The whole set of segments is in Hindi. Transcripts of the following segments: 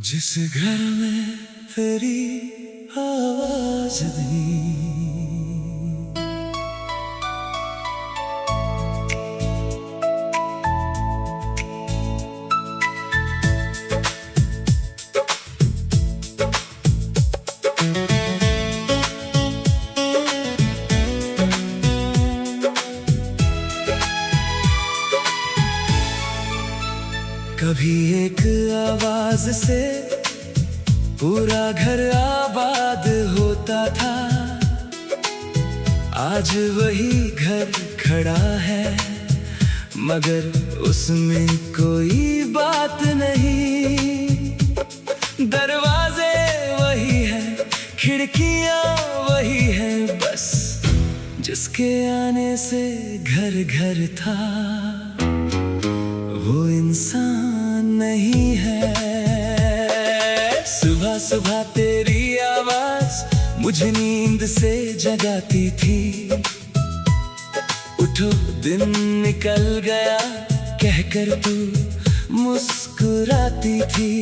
जिस घर में तेरी आवाज नहीं, कभी एक आवाज से पूरा घर आबाद होता था। आज वही घर खड़ा है मगर उसमें कोई बात नहीं। दरवाजे वही हैं, खिड़कियां वही हैं, बस जिसके आने से घर घर था वो इंसान नहीं है। सुबह सुबह तेरी आवाज मुझे नींद से जगाती थी। उठो दिन निकल गया कहकर तू मुस्कुराती थी।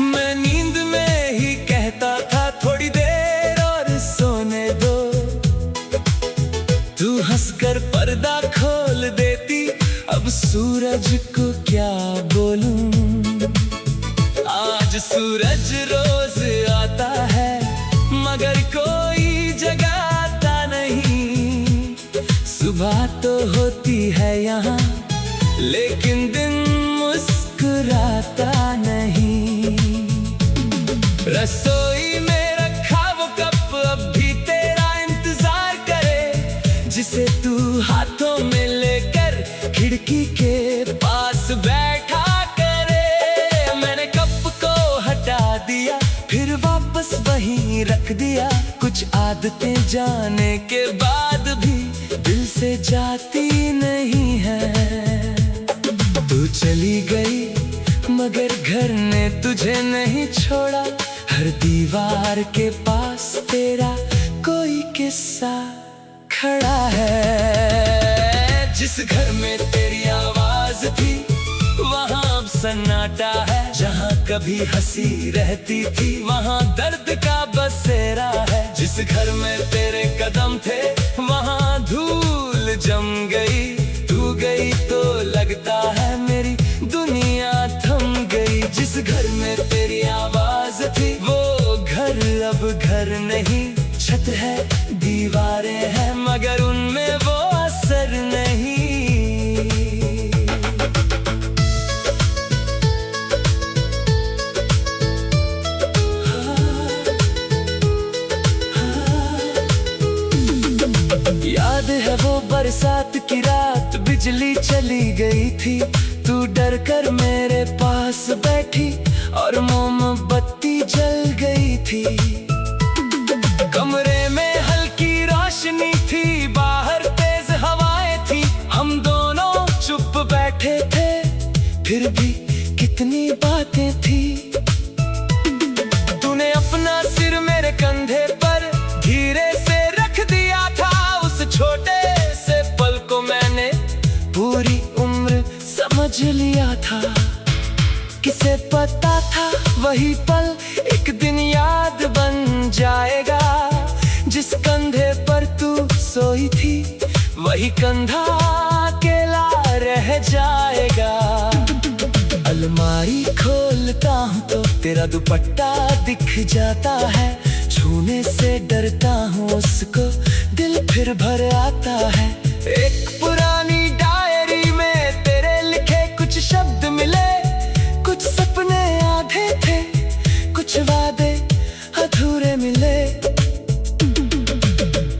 मैं नींद में ही कहता था थोड़ी देर और सोने दो। तू हंसकर पर्दा खोल देती, अब सूरज को क्या बोलूं। आज सूरज रोज आता है मगर कोई जगाता नहीं। सुबह तो होती है यहाँ लेकिन दिन मुस्कुराता नहीं। रसोई में रखा वो कप अब भी तेरा इंतजार करे, जिसे तू हाथों में लेकर खिड़की के पास बैठा करे। मैंने कप को हटा दिया फिर वापस वहीं रख दिया। कुछ आदतें जाने के बाद भी दिल से जाती नहीं है। तू चली गई मगर घर ने तुझे नहीं छोड़ा। हर दीवार के पास तेरा कोई किस्सा खड़ा है। जिस घर में तेरी आवाज थी वहाँ अब सन्नाटा है। जहाँ कभी हंसी रहती थी वहाँ दर्द का बसेरा है। जिस घर में तेरे कदम थे वहाँ धूल जम गई। तू गई तो लगता है मेरी दुनिया थम गई। जिस घर में तेरी आवाज थी वो घर अब घर नहीं। छत है दीवारें हैं मगर उनमें वो असर नहीं। याद है वो बरसात की रात बिजली चली गई थी। तू डर कर मेरे पास बैठी और मोमबत्ती जल गई थी। कमरे में हल्की रोशनी थी, बाहर तेज हवाएं थी। हम दोनों चुप बैठे थे फिर भी कितनी बातें थी। तूने अपना सिर मेरे कंधे पर धीरे से रख दिया था। उस छोटे से पल को मैंने पूरी उम्र समझ लिया था। किसे पता था वही पल एक दिन याद बन जाएगा। जिस कंधे पर तू सोई थी वही कंधा अकेला रह जाएगा। अलमारी खोलता हूँ तो तेरा दुपट्टा दिख जाता है। छूने से डरता हूँ उसको दिल फिर भर आता है। एक पुरानी डायरी में तेरे लिखे कुछ शब्द मिले। कुछ सपने आधे थे, कुछ वादे अधूरे मिले।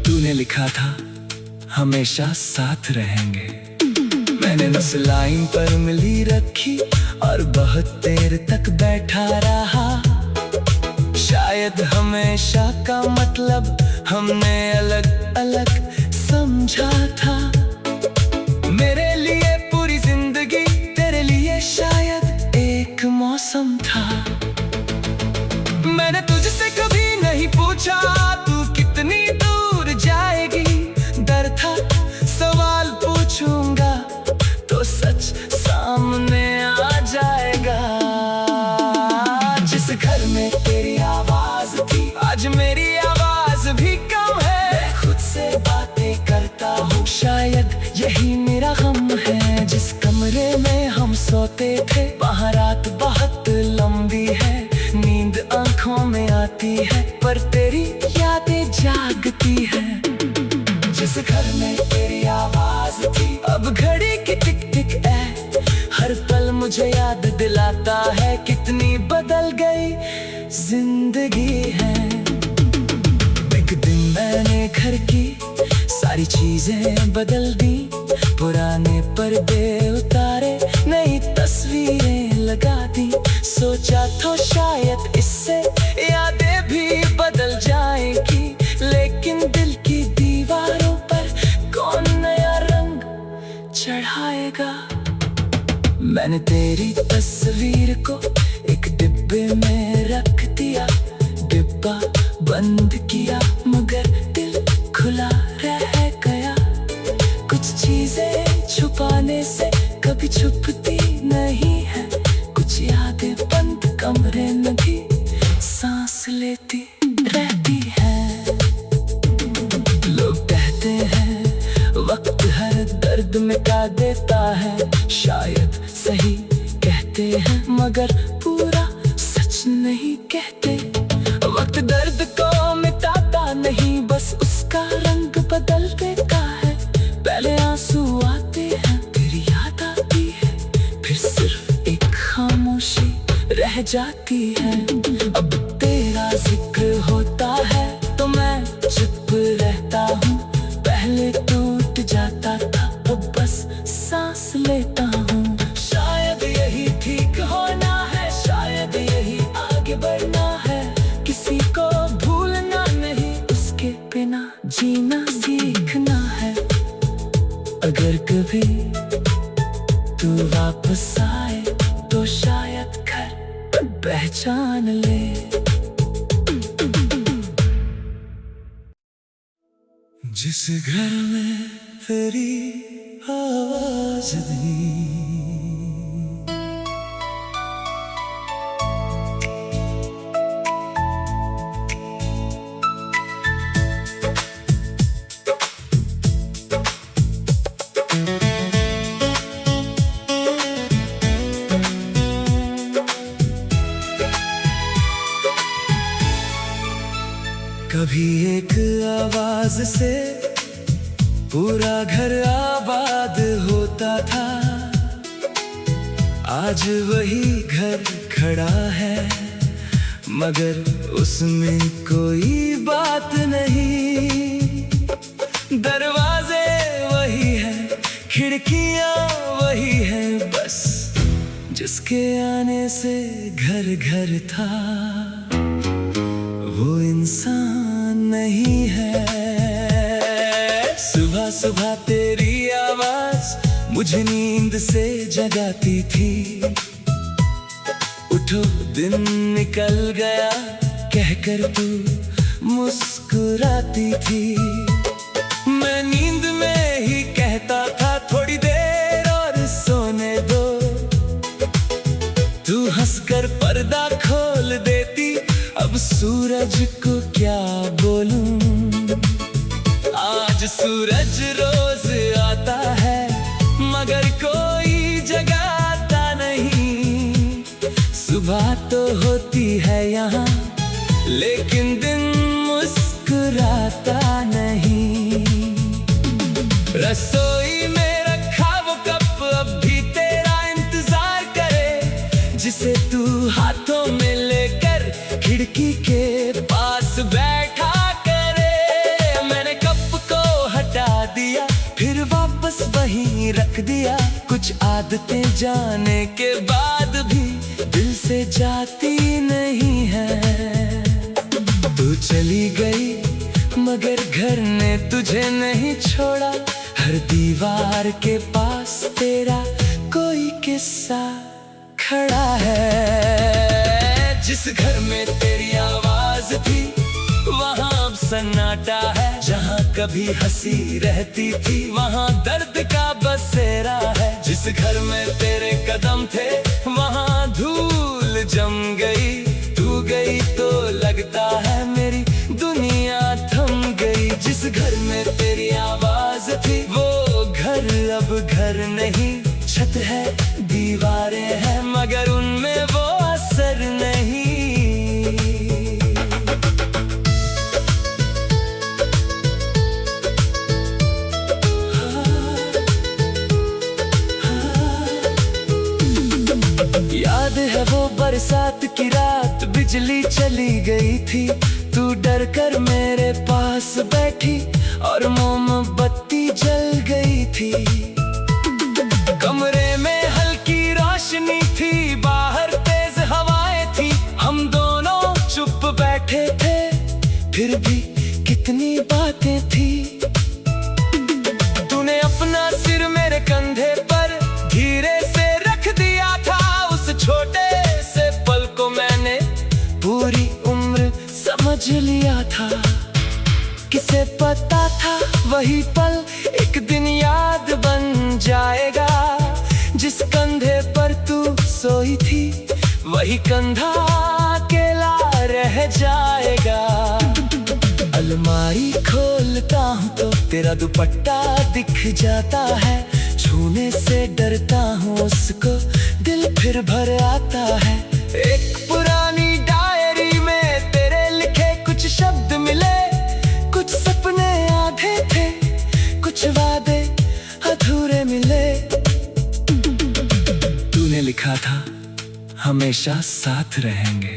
तूने लिखा था हमेशा साथ रहेंगे। मैंने उस लाइन पर मिली रखी और बहुत देर तक बैठा रहा। शायद हमेशा का मतलब हमने अलग अलग समझा था। मेरे लिए पूरी जिंदगी, तेरे लिए शायद एक मौसम था। मैंने तुझसे कभी नहीं पूछा तू कितनी दूर जाएगी। डर था सवाल पूछूंगा तो सच सामने आ जाएगा। थे। वहाँ रात बहुत लंबी है, नींद आंखों में आती है, पर तेरी यादें जागती है। जिस घर में तेरी आवाज थी, अब घड़ी की टिक टिक है। हर पल मुझे याद दिलाता है कितनी बदल गई जिंदगी है। एक दिन मैंने घर की सारी चीजें बदल दी, पुराने पर्दे उतारे, नई तस्वीरें लगा दी। सोचा तो शायद इससे यादें भी बदल जाएंगी, लेकिन दिल की दीवारों पर कौन नया रंग चढ़ाएगा। मैंने तेरी तस्वीर को एक डिब्बे में रख दिया, डिब्बा बंद किया, मगर दिल खुला रह गया। कुछ चीजें छुपाने से कभी छुपती नहीं है, कुछ यादें बंद कमरे में भी सांस लेती रहती हैं। लोग कहते हैं वक्त हर दर्द मिटा देता है, शायद सही कहते हैं, मगर पूरा सच नहीं कहते। वक्त दर्द को मिटाता नहीं, बस उसका रंग बदल देता है। पहले आंसू आते हैं, फिर याद आती है, फिर सिर्फ एक खामोशी रह जाती है। अब तेरा जिक्र होता है तो मैं चुप रहता हूँ, पहले टूट जाता था, अब बस सांस लेता हूँ। शायद यही ठीक होना है, शायद यही आगे बढ़ना है। किसी को भूलना नहीं, उसके बिना जीना सीखना है। अगर कभी तू वापस आए तो शायद घर पहचान ले। जिस घर में तेरी आवाज थी, कभी एक आवाज से पूरा घर आबाद होता था। आज वही घर खड़ा है, मगर उसमें कोई बात नहीं। दरवाजे वही हैं, खिड़कियां वही हैं, बस जिसके आने से घर घर था वो इंसान नहीं है। सुबह सुबह तेरी आवाज मुझे नींद से जगाती थी। उठो दिन निकल गया कहकर तू मुस्कुराती थी। मैं नींद में ही कहता था थोड़ी देर और सोने दो, तू हंसकर पर्दा खोल देती। अब सूरज को क्या बोलूं, आज सूरज रोज आता है, मगर कोई जगाता नहीं। सुबह तो होती है यहाँ, लेकिन दिन मुस्कुराता नहीं। रसोई में रखा वो कप अब भी तेरा इंतजार करे, जिसे तू हाथों में लेकर खिड़की के पास बैठा करे। मैंने कप को हटा दिया, फिर वापस वहीं रख दिया। कुछ आदतें जाने के बाद भी दिल से जाती नहीं है। तू चली गई मगर घर ने तुझे नहीं छोड़ा। हर दीवार के पास तेरा कोई किस्सा खड़ा है। जिस घर में तेरी आवाज थी वहाँ अब सन्नाटा है। जहाँ कभी हंसी रहती थी वहाँ दर्द का बसेरा है। जिस घर में तेरे कदम थे वहाँ धूल जम गई। तू गई तो लगता है मेरी दुनिया थम गई। जिस घर में तेरी आवाज थी वो घर अब घर नहीं। छत है, दीवारें हैं, है वो बरसात की रात, बिजली चली गई थी, तू डर कर मेरे पास बैठी और मोमबत्ती जल गई थी। कमरे में हल्की रोशनी थी, बाहर तेज हवाएं थी, हम दोनों चुप बैठे थे, फिर भी कितनी बातें थी। तूने अपना सिर मेरे कंधे पर धीरे से रख दिया था, उस छोटे से पल को मैंने पूरी उम्र समझ लिया था। किसे पता था वही पल एक दिन याद बन जाएगा, जिस कंधे पर तू सोई थी वही कंधा अकेला रह जाएगा। अलमारी खोलता हूँ तो तेरा दुपट्टा दिख जाता है, छूने से डरता हूँ उसको दिल फिर भर आता है। एक पुरानी डायरी में तेरे लिखे कुछ शब्द मिले, कुछ सपने आधे थे, कुछ वादे अधूरे मिले। तूने लिखा था हमेशा साथ रहेंगे,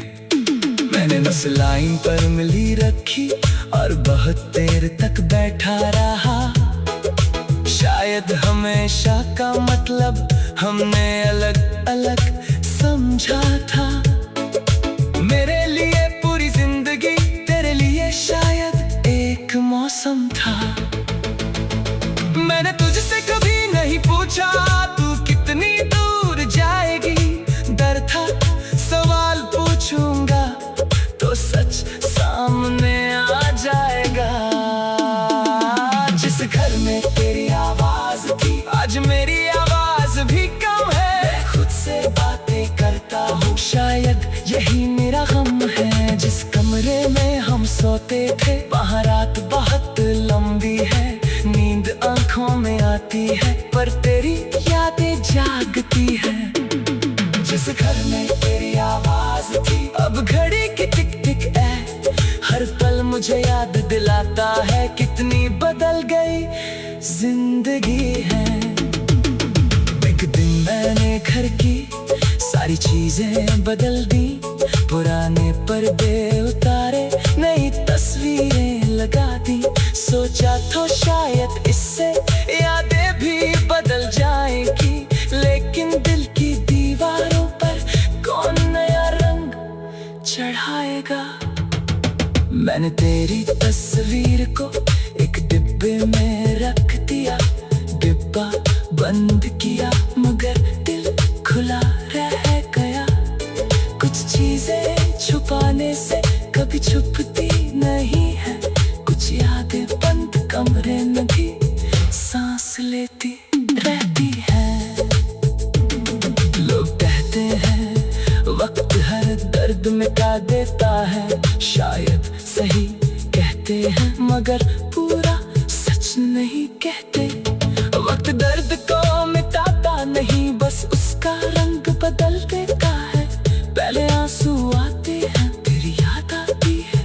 मैंने उस लाइन पर मिली रखी और बहुत देर तक बैठा रहा। शायद हमेशा का मतलब हमने अलग अलग समझा था। मेरे लिए पूरी जिंदगी, तेरे लिए शायद एक मौसम था। मैंने तुझसे कभी नहीं पूछा तू कितनी दूर जाएगी, डर था सवाल पूछूंगा तो सच सामने आ जाएगा। जिस घर में तेरी आवाज थी आज मेरी आवाज भी कम है, मैं खुद से बातें करता हूँ, शायद यही मेरा गम है। जिस कमरे में हम सोते थे वहाँ रात बहुत लंबी है, नींद आंखों में आती है पर तेरी यादें जागती है। जिस घर में तेरी आवाज थी अब घड़ी की टिक टिक है, हर पल मुझे याद दिलाता है कितनी बदल गई जिंदगी है। एक दिन मैंने घर की सारी चीजें बदल दी, पुराने पर्दे उतारे, नई तस्वीरें लगा दी। सोचा तो शायद इससे यादें भी बदल जाएगी, लेकिन दिल की दीवारों पर कौन नया रंग चढ़ाएगा। मैंने तेरी तस्वीर को एक डिब्बे में रख दिया, डिब्बा बंद किया मगर दिल खुला रह गया। कुछ चीजें छुपाने से कभी छुपती नहीं है, कुछ यादें बंद कमरे में भी सांस लेती रहती है। लोग कहते हैं वक्त हर दर्द मिटा देता है, शायद सही कहते हैं मगर पूरा सच नहीं कहते। वक्त दर्द को मिटाता नहीं, बस उसका रंग बदल देता है। पहले आंसू आते हैं फिर याद आती है,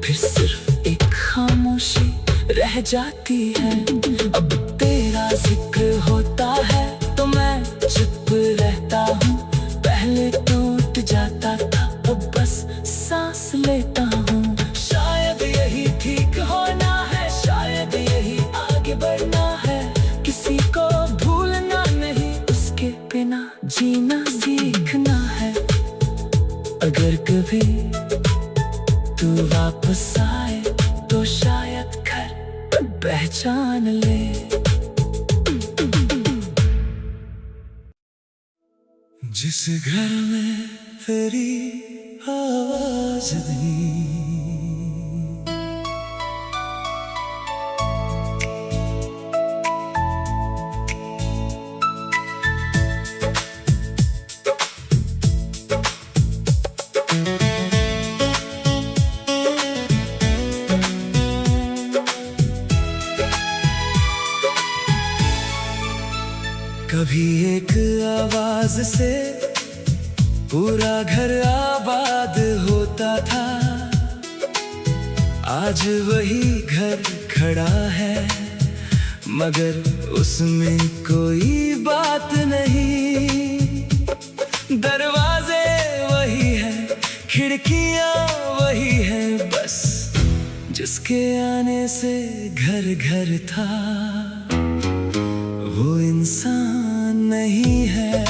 फिर सिर्फ एक खामोशी रह जाती है। अब तेरा जिक्र होता है तो मैं चुप रहता हूँ, पहले टूट जाता था अब बस सांस लेता हूँ। शायद यही ठीक होना है, शायद यही आगे बढ़ना है, किसी को भूलना नहीं, उसके बिना जीना सीखना है। अगर कभी तू वापस आए तो शायद घर पहचान ले। जिस घर में तेरी आवाज दी, कभी एक आवाज से पूरा घर आबाद होता था, आज वही घर खड़ा है मगर उसमें कोई बात नहीं। दरवाजे खिड़कियां वही है बस, जिसके आने से घर घर था। वो इंसान नहीं है।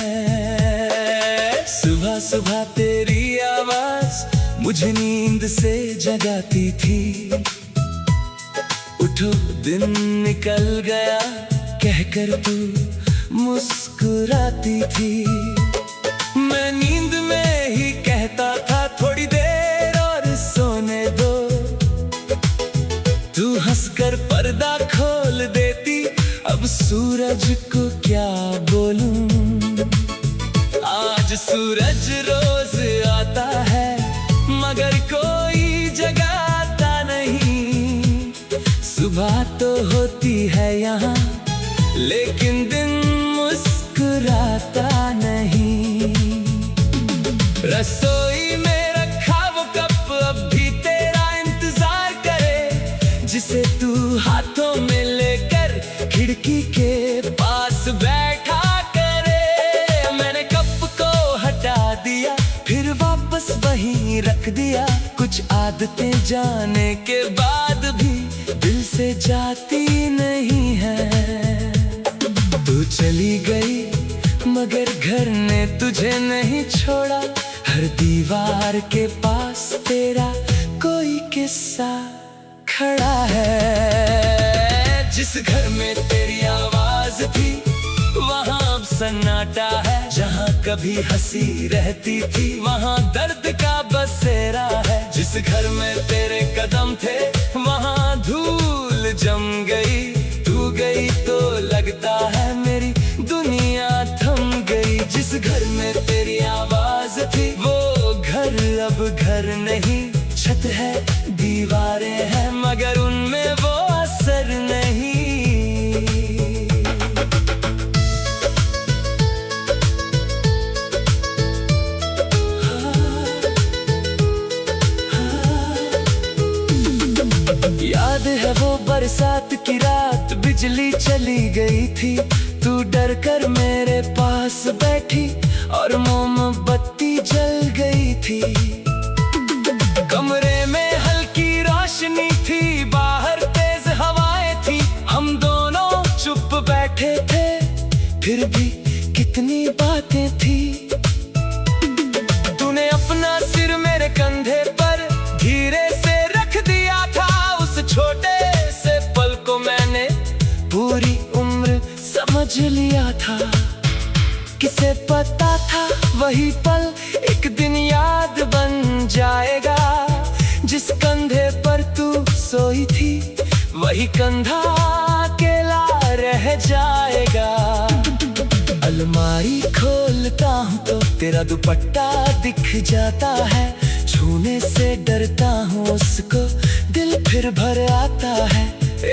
सुबह सुबह तेरी आवाज मुझे नींद से जगाती थी। उठो दिन निकल गया कहकर तू मुस्कुराती थी। मैं नींद में ही कहता था थोड़ी देर और सोने दो। तू हंसकर पर्दा खोल देती। अब सूरज को क्या बोलूं। आज सूरज रोज आता है मगर कोई जगाता नहीं। सुबह तो होती है यहाँ लेकिन दिन मुस्कुराता नहीं। रसोई में रखा वो कप अब भी तेरा इंतजार करे, जिसे तू हाथों में लेकर खिड़की के पास बैठा करे। मैंने कप को हटा दिया फिर वापस वहीं रख दिया। कुछ आदतें जाने के बाद भी दिल से जाती नहीं है। तू चली गई मगर घर ने तुझे नहीं छोड़ा। हर दीवार के पास तेरा कोई किस्सा खड़ा है। जिस घर में तेरी आवाज थी वहाँ अब सन्नाटा है। जहाँ कभी हंसी रहती थी वहाँ दर्द का बसेरा है। जिस घर में तेरे कदम थे वहाँ धूल जम गई। तू गई तो लगता है मेरी दुनिया थम गई। जिस घर में तेरी आवाज थी वो घर अब घर नहीं। छत है दीवारें हैं मगर उनमें वो असर नहीं। याद है वो बरसात की रात बिजली चली गई थी। तू डर कर मेरे पास बैठी और मोमबत्ती जल गई थी। कमरे में हल्की रोशनी थी, बाहर तेज हवाएं थी। हम दोनों चुप बैठे थे फिर भी कितनी बातें थी। तूने अपना सिर मेरे कंधे पर धीरे से रख दिया था। उस छोटे से पल को मैंने पूरी उम्र समझ लिया था। किसे पता था वही पल एक दिन याद बन जाएगा। जिस कंधे पर तू सोई थी वही कंधा अकेला रह जाएगा। अलमारी खोलता हूँ तो तेरा दुपट्टा दिख जाता है। छूने से डरता हूँ उसको दिल फिर भर आता है।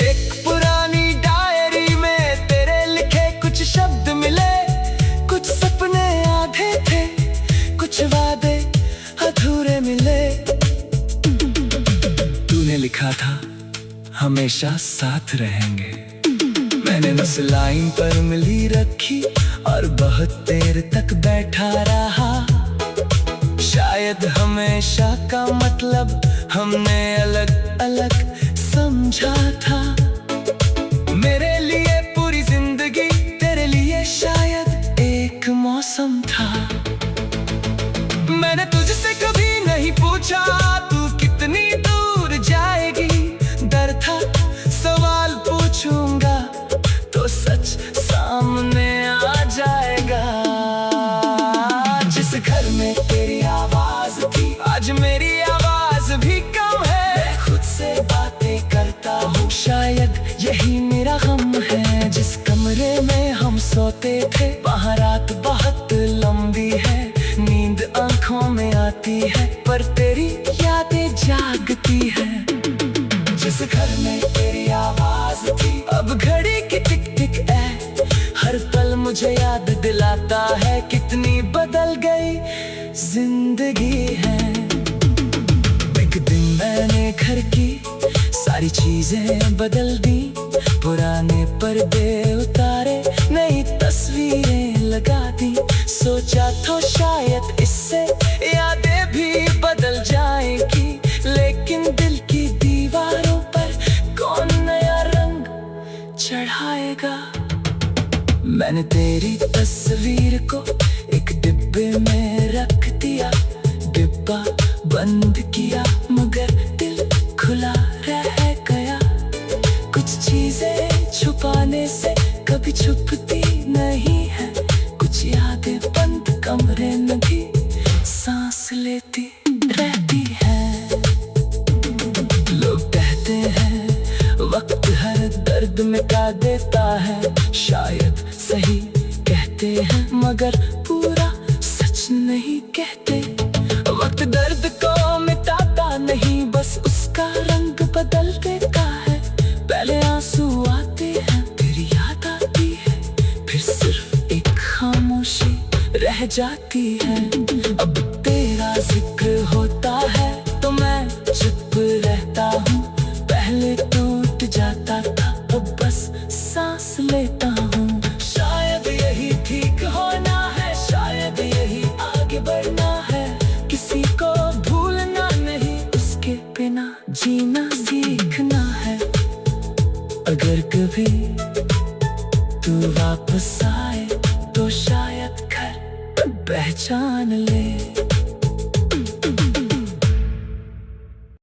एक पुरानी डायरी में तेरे लिखे कुछ शब्द मिले। कुछ सपने आधे थे कुछ वादे अधूरे मिले। तूने लिखा था हमेशा साथ रहेंगे। मैंने बस लाइन पर मिली रखी और बहुत देर तक बैठा रहा। शायद हमेशा का मतलब हमने अलग अलग समझा था। मेरे लिए पूरी जिंदगी तेरे लिए शायद एक मौसम था। मैंने तुझसे कभी नहीं पूछा तू कितनी दूर जाएगी। डर था सवाल पूछूंगा तो सच सामने आ जाएगा। जिस घर में तेरी आवाज थी आज मेरी आवाज भी कम है। मैं खुद से बातें करता हूँ शायद यही मेरा गम है। जिस कमरे में हम सोते थे वहाँ रात बहुत लंबी है। नींद आंखों में आती है पर तेरी यादें जागती है। जिस घर में तेरी आवाज थी अब घड़ी की टिक टिक है। हर पल मुझे याद दिलाता है कितनी बदल गई जिंदगी है। एक दिन मैंने घर की सारी चीजें बदल दी। पुराने पर्दे उतारे नई तस्वीरें लगा दी। सोचा तो शायद इससे यादें भी बदल जाएगी, लेकिन दिल की दीवारों पर कौन नया रंग चढ़ाएगा। मैंने तेरी तस्वीर को एक डिब्बे में रख दिया, डिब्बा बंद किया, मगर दिल खुला रह गया। कुछ चीजें छुपाने से कभी छुपती नहीं है, कुछ यादें बंद कमरे में भी सांस लेती रहती है। लोग कहते हैं वक्त हर दर्द मिटा देता है, शायद सही कहते हैं मगर पूरा सच नहीं कहते। वक्त दर्द को मिटाता नहीं, बस उसका रंग बदल देता है। पहले आंसू आते हैं, फिर याद आती है, फिर सिर्फ एक खामोशी रह जाती